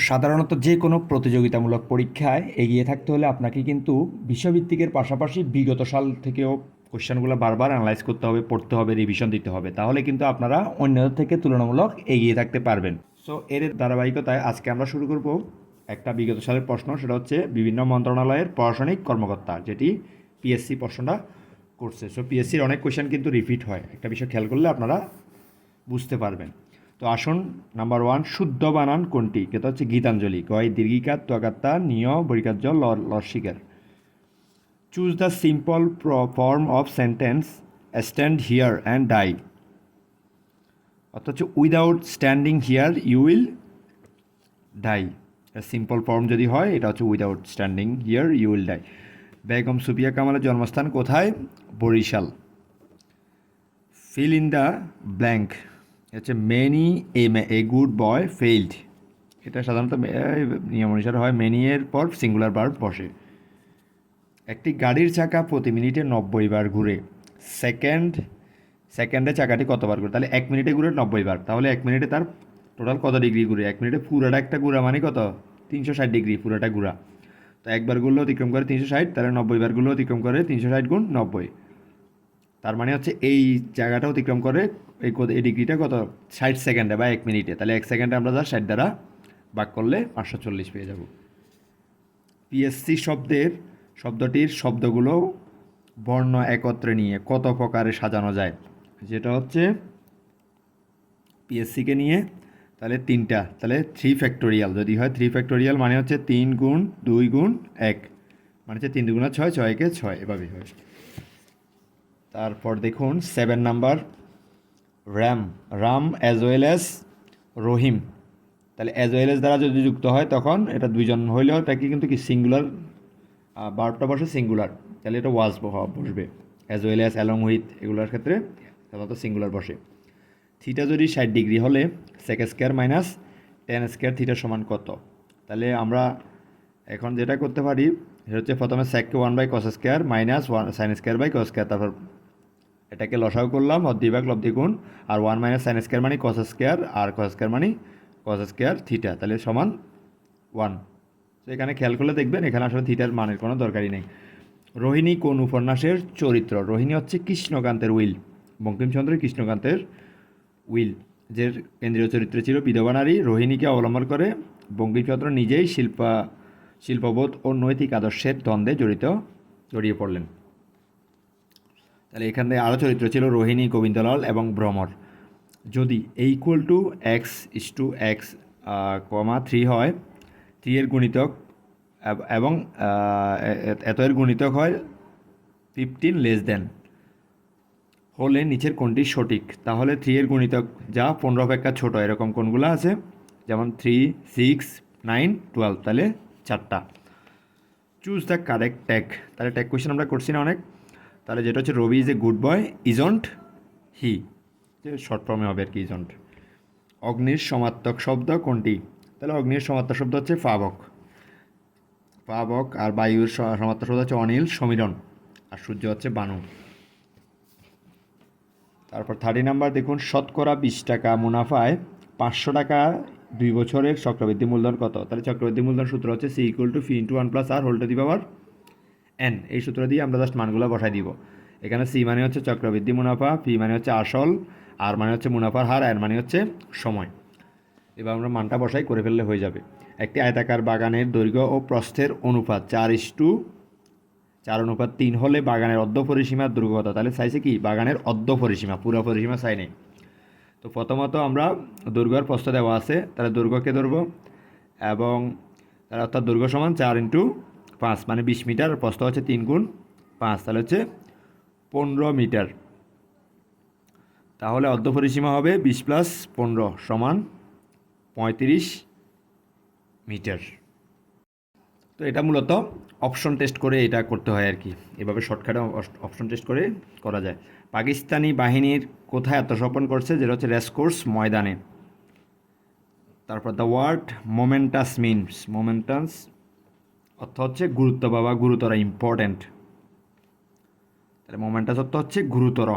সাধারণত যে কোনো প্রতিযোগিতামূলক পরীক্ষায় এগিয়ে থাকতে হলে আপনাকে কিন্তু বিষয়ভিত্তিকের পাশাপাশি বিগত সাল থেকেও কোশ্চেনগুলো বারবার অ্যানালাইজ করতে হবে, পড়তে হবে, রিভিশন দিতে হবে। তাহলে কিন্তু আপনারা অন্যদের থেকে তুলনামূলক এগিয়ে থাকতে পারবেন। সো এর ধারাবাহিকতায় আজকে আমরা শুরু করব একটা বিগত সালের প্রশ্ন। সেটা হচ্ছে বিভিন্ন মন্ত্রণালয়ের প্রশাসনিক কর্মকর্তা, যেটি পিএসসি প্রশ্নটা করছে। সো পিএসসির অনেক কোশ্চেন কিন্তু রিপিট হয়, একটা বিষয় খেয়াল করলে আপনারা বুঝতে পারবেন। তো আসুন, নাম্বার 1, শুদ্ধ বানান কোনটি? এটা হচ্ছে গীতাঞ্জলি। গয় দীর্ঘিকার, ত্বকাত্তা, নিয় বরিকার্য, লস্যিকার। Choose the simple form of sentence stand here and die. অর্থাৎ হচ্ছে without standing here you will die. Simple form যদি হয় এটা হচ্ছে without standing here you will die. Begum Sufia কামালের জন্মস্থান কোথায়? Barisal. Fill in the blank হচ্ছে many a good boy failed. এটা সাধারণত নিয়ম অনুসারে হয় মেনি এর পর সিঙ্গুলার ভার্ব বসে। একটি গাড়ির চাকা প্রতি মিনিটে 90 বার ঘুরে। সেকেন্ডে চাকাটি কতবার ঘুরে? তাহলে 1 মিনিটে ঘুরে 90 বার। তাহলে 1 মিনিটে তার টোটাল কত ডিগ্রি ঘুরে? 1 মিনিটে পুরাটা একটা ঘুরা মানে কত? 360 ডিগ্রি পুরাটা ঘুরা। তো একবার ঘুরলে অতিক্রম করে 360, তাহলে 90 বার ঘুরলে অতিক্রম করে 360 গুণ 90। তার মানে হচ্ছে এই জায়গাটা অতিক্রম করে এই ডিগ্রিটা কত? 60 সেকেন্ডে বা 1 মিনিটে। তাহলে 1 সেকেন্ডে আমরা 60 দ্বারা ভাগ করলে 540 পেয়ে যাব। পিএসসি শব্দটির শব্দগুলো বর্ণ একত্রে নিয়ে কত প্রকারে সাজানো যায়? যেটা হচ্ছে পিএসসিকে নিয়ে তাহলে 3টা। তাহলে 3 ফ্যাক্টোরিয়াল যদি হয়, 3 ফ্যাক্টোরিয়াল মানে হচ্ছে 3 গুণ 2 গুণ 1, মানে হচ্ছে 3 দুগুণা 6, 6 একে 6, এভাবেই হয়। তারপর দেখুন 7 number, Ram as well as Rahim. তাহলে অ্যাজ ওয়েল অ্যাজ দ্বারা যদি যুক্ত হয় তখন এটা দুইজন হইলেও তাকে কিন্তু কি সিঙ্গুলার ভার্বটা বসে সিঙ্গুলার। তাহলে এটা ওয়াজ বসবে। As well as, along with, এগুলোর ক্ষেত্রে সাধারণত সিঙ্গুলার বসে। থিটা যদি 60 ডিগ্রি হলে sec square minus tan square theta সমান কত? তাহলে আমরা এখন যেটা করতে পারি সেটা হচ্ছে প্রথমে সেককে 1/cos square minus sine square by cos square, তারপর এটাকে লসাগু করলাম, অর্ধি ভাগ লব্ধি গুণ, আর 1 মাইনাস সাইন স্কোয়ার মানে কস স্কোয়ার, আর কস স্কোয়ার মানে কস স্কোয়ার থিটা, তাহলে সমান 1। তো এখানে খেয়াল করলে দেখবেন এখানে আসলে থিটার মানের কোনো দরকারই নেই। রোহিণী কোন উপন্যাসের চরিত্র? রোহিণী হচ্ছে কৃষ্ণকান্তের উইল, বঙ্কিমচন্দ্রের কৃষ্ণকান্তের উইল, যে কেন্দ্রীয় চরিত্র ছিল বিধবা নারী। রোহিণীকে অবলম্বন করে বঙ্কিমচন্দ্র নিজেই শিল্পবোধ ও নৈতিক আদর্শের দ্বন্দ্বে জড়িয়ে পড়লেন। তাহলে এখানে আরও চরিত্র ছিল রোহিণী, গোবিন্দলাল এবং ভ্রমর। যদি x=x, 3 হয়, 3 এর গুণিতক এবং এত এর গুণিতক হয় 15 লেস দেন হলে নিচের কোনটি সঠিক? তাহলে 3 এর গুণিতক যা 15 অপেক্ষা ছোট, এরকম কোনগুলো আছে? যেমন 3, 6, 9, 12, তাহলে 4টা। Choose the correct tag. তাহলে ট্যাগ কোয়েশ্চেন আমরা করছি না অনেক। তাহলে যেটা হচ্ছে Rabi is a good boy, isn't he, যে শর্ট ফর্মে হবে আর কি, ইজন্ট। অগ্নির সমার্থক শব্দ কোনটি? তাহলে অগ্নির সমার্থক শব্দ হচ্ছে পাবক। আর বায়ুর সমার্থক শব্দ হচ্ছে অনিল, সমীরণ, আর সূর্য হচ্ছে বানু। তারপর 30 নাম্বার দেখুন, শতকরা 20 টাকা মুনাফায় 500 টাকা 2 বছরের চক্রবৃদ্ধি মূলধন কত? তাহলে চক্রবৃদ্ধি মূলধন সূত্র হচ্ছে C=P × 1 + R⁻⁴ এই সূত্র দিয়ে আমরা জাস্ট মানগুলো বসাই দিব। এখানে সি মানে হচ্ছে চক্রবৃদ্ধি মুনাফা, পি মানে হচ্ছে আসল, আর মানে হচ্ছে মুনাফার হার, আর মানে হচ্ছে সময়। এবার আমরা মানটা বসাই করে ফেললে হয়ে যাবে। একটি আয়তাকার বাগানের দৈর্ঘ্য ও প্রস্থের অনুপাত 4:4:3 হলে বাগানের অর্ধ পরিসীমার দৈর্ঘ্য কত? তাহলে চাইছে কি বাগানের অর্ধ পরিসীমা, পুরো পরিসীমা চাই নেই। তো প্রথমত আমরা দৈর্ঘ্য আর প্রস্থ দেওয়া আছে, তাহলে দৈর্ঘ্যকে ধরবো, এবং তার অর্থাৎ দৈর্ঘ্য সমান 4 × 5 মানে 20 মিটার, আর প্রস্থ হচ্ছে 3 × 5, তাহলে হচ্ছে 15 মিটার। তাহলে অর্ধ পরিসীমা হবে 20 + 15 সমান 35 মিটার। তো এটা মূলত অপশন টেস্ট করে এটা করতে হয় আর কি, এভাবে শর্টকাটে অপশন টেস্ট করে করা যায়। পাকিস্তানি বাহিনীর কোথায় আত্মসমর্পণ করছে? যেটা হচ্ছে রেসকোর্স ময়দানে। তারপর দ্য ওয়ার্ড মোমেন্টাস অর্থ হচ্ছে গুরুত্ব বা গুরুতর, ইম্পর্ট্যান্ট। তাহলে মোমেন্টাস অর্থ হচ্ছে গুরুতর।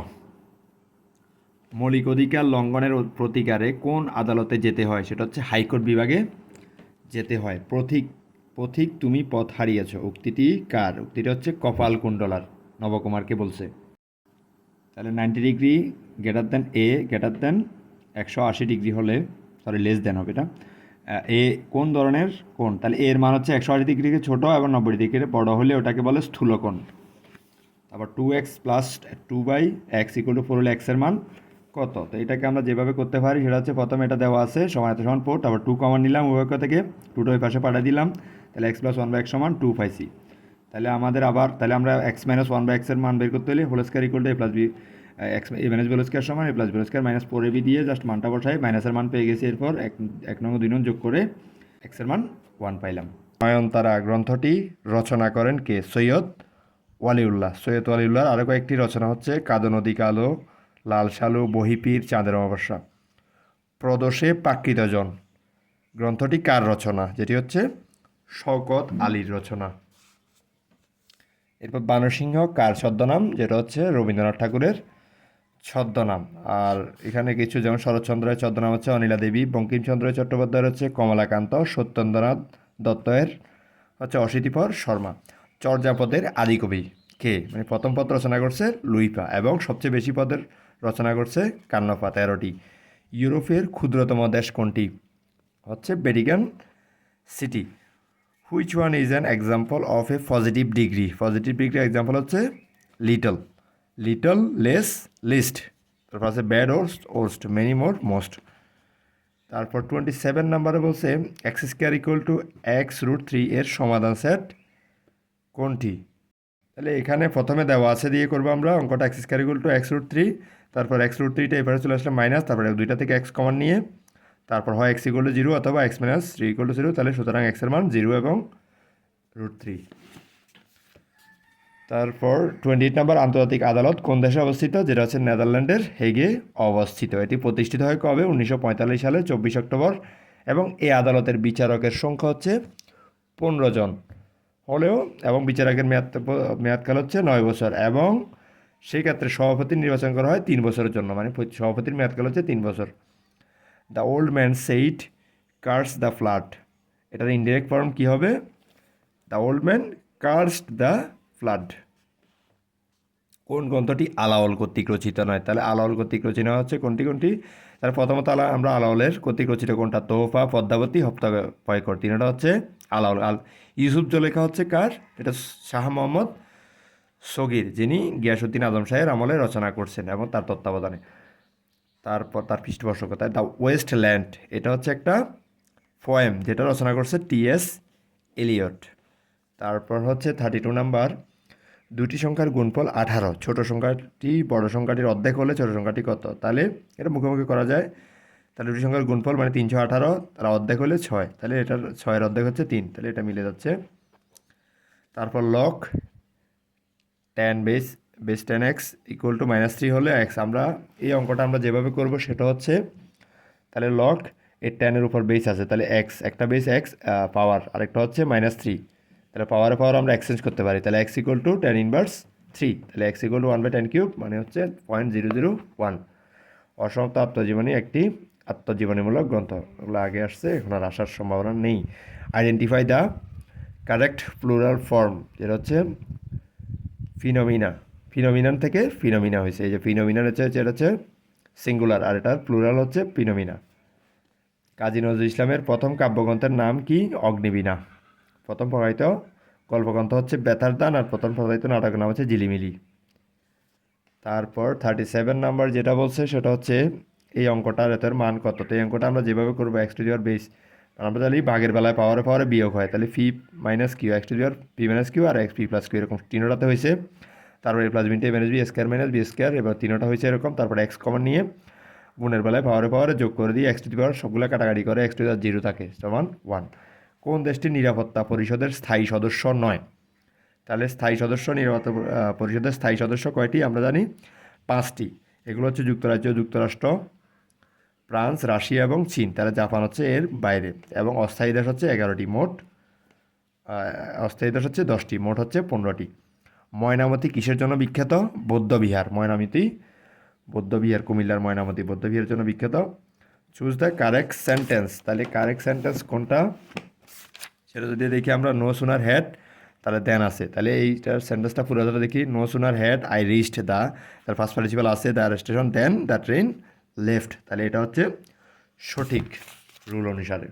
মৌলিক অধিকার লঙ্ঘনের প্রতিকারে কোন আদালতে যেতে হয়? সেটা হচ্ছে হাইকোর্ট বিভাগে যেতে হয়। পথিক পথিক তুমি পথ হারিয়েছ, উক্তিটি কার? উক্তিটা হচ্ছে কপালকুণ্ডলার, নবকুমারকে বলছে। তাহলে 90 ডিগ্রি গ্রেটার দেন এ গ্রেটার দেন 180 ডিগ্রি হলে, সরি লেস দেন হবে এটা, এ কোন ধরনের কোণ? তাহলে এর মান হচ্ছে 180 ডিগ্রিকে ছোটো এবং 90 ডিগ্রি বড় হলে ওটাকে বলে স্থূলকোণ। তারপর 2x+2/x=4 হলে এক্সের মান কত? তো এটাকে আমরা যেভাবে করতে পারি সেটা হচ্ছে, প্রথমে এটা দেওয়া আছে সমান এত সমান 4, তারপর 2 কমন নিলাম উভয় থেকে, 2টা ওই পাশে পাঠিয়ে দিলাম, তাহলে x+1/x সমান 2 পাইছি। তাহলে আমাদের আবার তাহলে আমরা x-1/x এর মান বের করতে হলে whole square equal to a+b, x a minus b square সমান a+b স্কয়ার মাইনাস 4ab দিয়ে জাস্ট মানটা বসাই, মাইনাসের মান পেয়ে গেছি। এরপর 1 নং 2 নং যোগ করে এক্সের মান 1 পাইলাম। নয়নতারা গ্রন্থটি রচনা করেন কে? সৈয়দ ওয়ালিউল্লাহ। সৈয়দ ওয়ালিউল্লাহর আরও কয়েকটি রচনা হচ্ছে কাদো নদী কালো, লাল সালু, বহিপীর, চাঁদের অমাবস্যা। প্রদোষে প্রাকৃতজন গ্রন্থটি কার রচনা? যেটি হচ্ছে শওকত আলীর রচনা। এরপর বানরসিংহ কার ছদ্মনাম? যেটা হচ্ছে রবীন্দ্রনাথ ঠাকুরের ছদ্মনাম। আর এখানে কিছু যেমন শরৎচন্দ্রের ছদ্মনাম হচ্ছে অনিলা দেবী, বঙ্কিমচন্দ্র চট্টোপাধ্যায়ের হচ্ছে কমলাকান্ত, সত্যেন্দ্রনাথ দত্তের হচ্ছে অশীতিপর শর্মা। চর্যাপদের আদিকবি কে? মানে প্রথম পদ রচনা করছে লুইপা এবং সবচেয়ে বেশি পদের রচনা করছে কান্নপা, 13টি। ইউরোপের ক্ষুদ্রতম দেশ কোনটি? হচ্ছে Vatican city. Which one is an example of A positive degree? Positive degree example হচ্ছে লিটল, লিটল, লেস, লিস্ট। তারপর আছে ব্যাড, ওর্স্ট, ওর্স্ট, মেনি, মোর, মোস্ট। তারপর 27 নাম্বারে বলছে x2=x√3 এর সমাধান সেট কোনটি? তাহলে এখানে প্রথমে দেওয়া আছে দিয়ে করবো আমরা অঙ্কটা, x2=x√3, তারপর x√3টা এবারে চলে আসলে মাইনাস, তারপরে দুইটা থেকে x কমন নিয়ে, তারপর হয় x=0 অথবা x-3=0, তাহলে সুতরাং x এর মান 0 এবং √3। তারপর 28 নাম্বার আন্তর্জাতিক আদালত কোন দেশে অবস্থিত? যেটা হচ্ছে নেদারল্যান্ডের হেগে অবস্থিত। এটি প্রতিষ্ঠিত হয় কবে? 1945 সালে 24 অক্টোবর, এবং এই আদালতের বিচারকের সংখ্যা হচ্ছে 15 জন হলেও, এবং বিচারকের মেয়াদকাল হচ্ছে 9 বছর, এবং সেই ক্ষেত্রে সভাপতি নির্বাচন করা হয় 3 বছরের জন্য, মানে সভাপতির মেয়াদকাল হচ্ছে 3 বছর। The old man said curse the flood, এটার ইনডিরেক্ট ফর্ম কী হবে? The old man cursed the flood. কোন গ্রন্থটি আলাওল কর্তৃক রচিত নয়? তাহলে আলাওল কর্তৃক রচিত হচ্ছে কোনটি কোনটি? তাহলে প্রথমত আমরা আলাওলের কর্তৃক রচিত কোনটা? তোহফা, পদ্মাবতী, হপ্তা পয়কর, তিনটা হচ্ছে আলাওল। ইউসুফ জলেখা হচ্ছে কার? এটা শাহ মোহাম্মদ সগির, যিনি গিয়াসউদ্দিন আজম শাহের আমলে রচনা করছেন এবং তার তত্ত্বাবধানে। তারপর তার পৃষ্ঠপোষকতায় দ্য ওয়েস্ট ল্যান্ড, এটা হচ্ছে একটা পোয়েম যেটা রচনা করছে টি.এস. এলিয়ট। তারপর হচ্ছে 32 নাম্বার, দুটি সংখ্যার গুণফল 18, ছোট সংখ্যাটি বড় সংখ্যাটির অর্ধেক হলে ছোট সংখ্যাটি কত? তাহলে এটা মুখোমুখি করা যায়। তাহলে দুটি সংখ্যার গুণফল মানে 318, তার অর্ধেক হলে 6, তাহলে এটার 6-এর অর্ধেক হচ্ছে 3, তাহলে এটা মিলে যাচ্ছে। তারপর লক tan বেস 10x = -3 হলে x, আমরা এই অঙ্কটা আমরা যেভাবে করব সেটা হচ্ছে, তাহলে লক এর ট্যানের উপর বেস আছে, তাহলে x, একটা বেস x পাওয়ার, আরেকটা হচ্ছে -3, তাহলে পাওয়ারে পাওয়ার আমরা এক্সচেঞ্জ করতে পারি, তাহলে x = tan ইনভার্স 3, তাহলে x = 1/tan³ মানে হচ্ছে 0.001। অসমাপ্ত আত্মজীবনী একটি আত্মজীবনীমূলক গ্রন্থ, ওগুলো আগে আসছে, এখন আর আসার সম্ভাবনা নেই। Identify the correct plural form, যেটা হচ্ছে ফিনোমিনা, ফিনোমিনান থেকে ফিনোমিনা হয়েছে, এই যে ফিনোমিনান হচ্ছে এটা হচ্ছে সিঙ্গুলার, আর এটার প্লুরাল হচ্ছে ফিনোমিনা। কাজী নজরুল ইসলামের প্রথম কাব্যগ্রন্থের নাম কি? অগ্নিবীণা। প্রথম প্রকাশিত গল্পগ্রন্থ হচ্ছে বেতার দান, আর প্রথম প্রকাশিত নাটকের নাম হচ্ছে ঝিলিমিলি। তারপর 37 নাম্বার যেটা বলছে সেটা হচ্ছে এই অঙ্কটার এতের মান কত? তো এই অঙ্কটা আমরা যেভাবে করবো x⁻বেস, আমরা জানি ভাগের বেলায় পাওয়ারে পাওয়ারে বিয়োগ হয়, তাহলে ফি মাইনাস কিউ, x⁻p-q আর xp+q এরকম তিনোটাতে হয়েছে। তারপর a + b a² - b², এবার তিনোটা হয়েছে এরকম, তারপর x কমন নিয়ে গুণের বেলায় পাওয়ারে পাওয়ারে যোগ করে দিয়ে x⁻, সবগুলো কাটাকাটি করে x⁻0 থাকে সমান 1। কোন দেশটি নিরাপত্তা পরিষদের স্থায়ী সদস্য নয়? তাহলে স্থায়ী সদস্য, নিরাপত্তা পরিষদের স্থায়ী সদস্য কয়টি? আমরা জানি 5টি। এগুলো হচ্ছে যুক্তরাজ্য, যুক্তরাষ্ট্র, ফ্রান্স, রাশিয়া এবং চীন। তাহলে জাপান হচ্ছে এর বাইরে, এবং অস্থায়ী দেশ হচ্ছে 11টি, মোট অস্থায়ী দেশ হচ্ছে 10টি, মোট হচ্ছে 15টি। ময়নামতি কিসের জন্য বিখ্যাত? বৌদ্ধবিহার। ময়নামতি বৌদ্ধবিহার, কুমিল্লার ময়নামতি বৌদ্ধবিহারের জন্য বিখ্যাত। চুজ দ্য কারেক্ট সেন্টেন্স, তাহলে কারেক্ট সেন্টেন্স কোনটা? এটা যদি দেখি আমরা নো সুনার হ্যাড তাহলে দেন আছে, তাহলে এইটার সেন্টেন্সটা পুরো দেখি no sooner had I reached the, তার ফার্স্ট পার্টিসিপাল আছে the station then the train left, তাহলে এটা হচ্ছে সঠিক রুল অনুসারে।